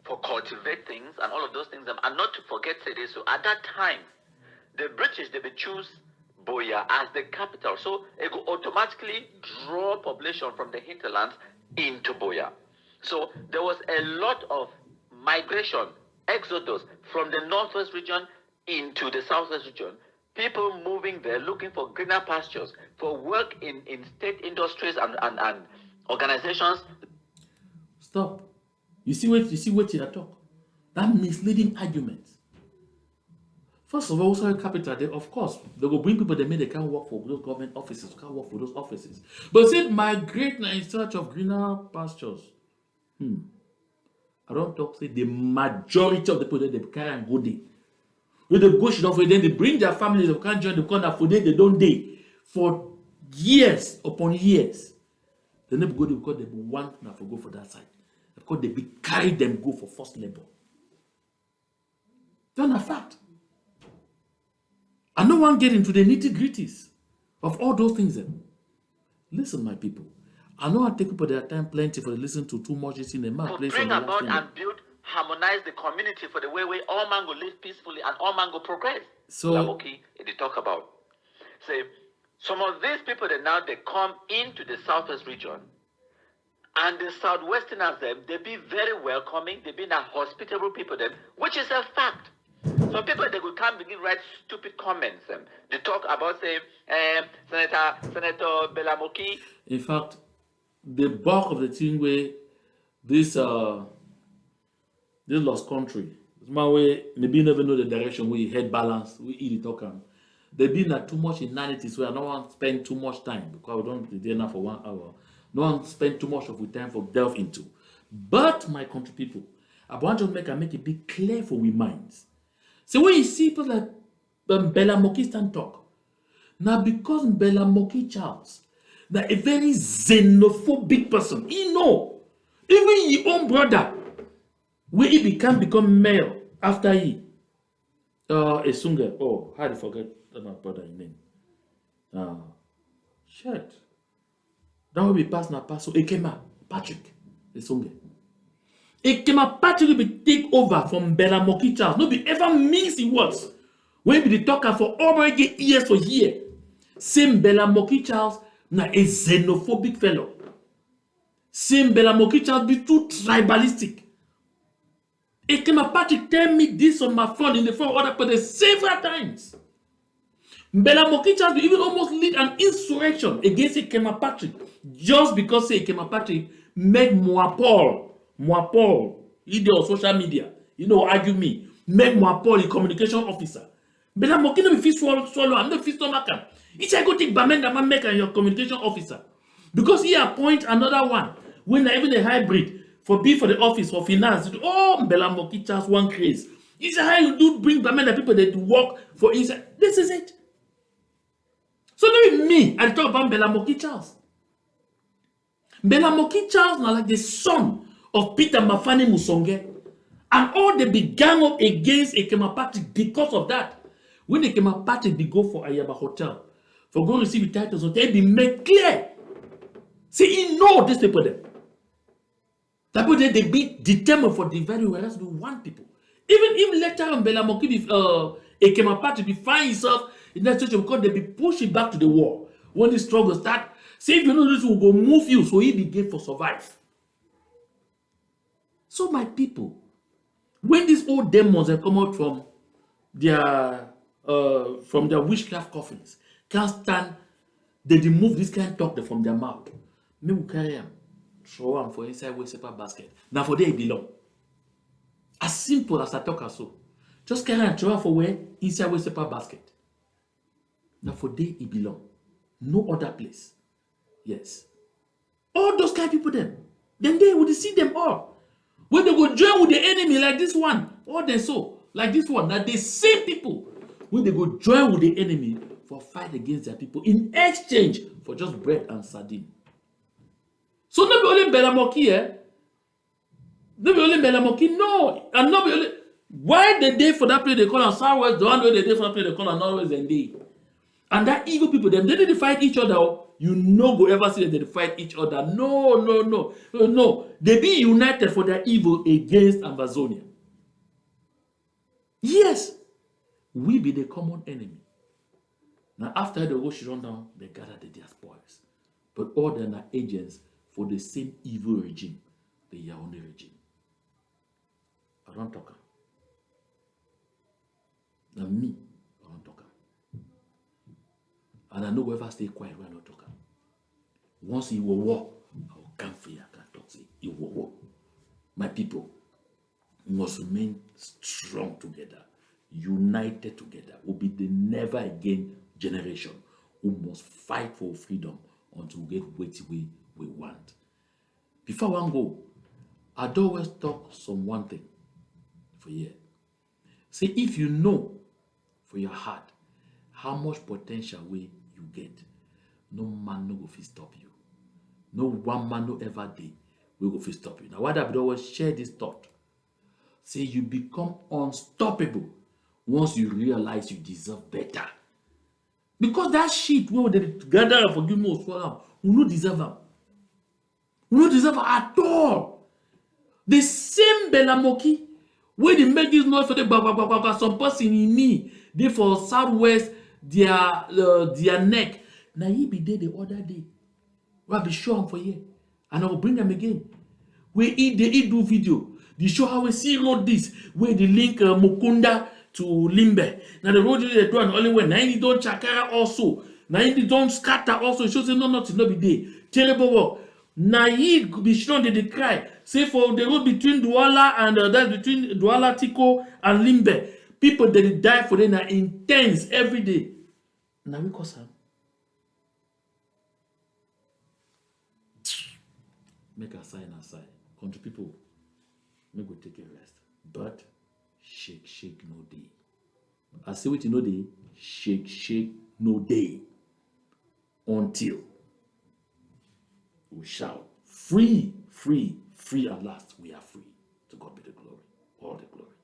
for cultivate things and all of those things. And not to forget say this. So at that time, the British they be choose Boya as the capital. So it will automatically draw population from the hinterlands into Boya. So there was a lot of migration, exodus from the northwest region into the southwest region. People moving there looking for greener pastures, for work in state industries and organizations. Stop. You see what you talk? That misleading argument. First of all, sorry, capital, they, of course, they will bring people they can't work for those government offices, can't work for those offices. But say migrate in search of greener pastures. I don't talk, say the majority of the people that they carry and go there. When they go shit then they bring their families, they can't join the corner for they don't day for years upon years. They never go there because they want to go for that side. Because they be carry them go for forced labor. That's a fact. I no one get into the nitty-gritties of all those things. Listen, my people. I know I take people their time plenty for listen to too much in a man. To bring about and build, harmonize the community for the way all man go live peacefully and all man go progress. So like Moki, they talk about. Say, some of these people that now they come into the southwest region, and the southwesterners them, they be very welcoming, they be a hospitable people them, which is a fact. Some people they could come begin write stupid comments. They talk about say Senator Mbella Moki. In fact, the bulk of the thing where this lost country, my way maybe never know the direction we head balance, we eat it talking. They been too much inanities where I don't want to spend too much time because we don't be there now for 1 hour. No one spend too much of our time for delve into. But my country people, I want to make it be clear for we minds. So when you see people like Mbella Moki stand talk, now because Mbella Moki Charles, now a very xenophobic person, he know, even your own brother, where he become mayor after he, Esunga, oh, how to forget my brother name? Shit. That will be passed now, so Ekema, Patrick, Esunga. Ekema Patrick will be take over from Mbella Moki Charles. No be ever means he was. When be the talker for over years for year. Same Mbella Moki Charles, na a xenophobic fellow. Say Mbella Moki Charles be too tribalistic. Ekema Patrick tell me this on my phone in the phone of other people several times. Mbella Moki Charles will even almost lead an insurrection against Ekema Patrick just because say Ekema Patrick make Paul, leader of social media, argue me, make Paul the communication officer. Mbella Moki no be fit swallow and no fit stomach am. He say go take Bamenda man make your communication officer because he appoint another one when even a hybrid for the office for finance. Oh, Mbella Moki Charles one craze. He say how you do bring Bamenda people that work for inside. This is it. So maybe me, I talk about Mbella Moki Charles. Mbella Moki Charles now like the son of Peter Mafani Musonge. And all they be gang up against Ekema Patrick because of that. When Ekema Patrick be go for Ayaba Hotel, for go receive the titles, they be made clear. See, he know these people there. That people they be determined for the very whereas we want people. Even if later on Mbella Moki Ekema Patrick be find himself in that situation because they be pushing back to the war. When the struggle start, say if you know this will go move you, so he be game for survive. So my people, when these old demons have come out from their witchcraft coffins, can't stand, they remove this kind of talk from their mouth. Me will carry them, throw them for inside waste paper basket. Now for there it belong. As simple as I talk as so. Just carry and throw them for where? Inside waste paper basket. Now for there it belong. No other place. Yes. All those kind of people then they would see them all. When they go join with the enemy like this one, or they so like this one, that the same people, when they go join with the enemy for fight against their people in exchange for just bread and sardine. So not be only Mbella Moki, not be only Mbella Moki, no, and not be only. Why the day for that place they call on Southwest, the one way the day for that place they call on Northwest and they. And that evil people, them, they didn't fight each other. You no go ever see that they fight each other. No. They be united for their evil against Ambazonia. Yes, we be the common enemy. Now after the war run down, they gather their spoils. But all them are agents for the same evil regime, the Yaoundé regime. I don't talk. Now me, I don't talk. And I know whoever stay quiet when I don't talk. Once he will walk, I will come for you. I can talk. Say, he will walk. My people must remain strong together, united together. Will be the never again generation who must fight for freedom until we get what we want. Before one go, I don't always talk some one thing for you. Say if you know for your heart how much potential way you get, no man no go fit stop you. No one man no ever day will go fit stop you. Now why that we always share this thought? Say you become unstoppable once you realize you deserve better. Because that shit where they gather for give me swallow, we no deserve them. We no deserve at all. The same Mbella Moki where they make this noise for the some person in me, they for Southwest their neck. Now he be there the other day. I'll be show him for you. And I will bring them again. Where they do video. They show how we see road this. Where they link Mukunda to Limbe. Now the road they do and only way. Now he don't chakara also. Now he don't scatter also. It shows no nothing no be there. Terrible work. Now he be shown that they cry. Say for the road between Douala and that's between Douala Tiko and Limbe. People that die for them are intense every day. Now we cause them. Make a sign aside. Country people, make go take a rest. But shake no day. I say what you know day, shake no day. Until we shout free at last. We are free. To God be the glory. All the glory.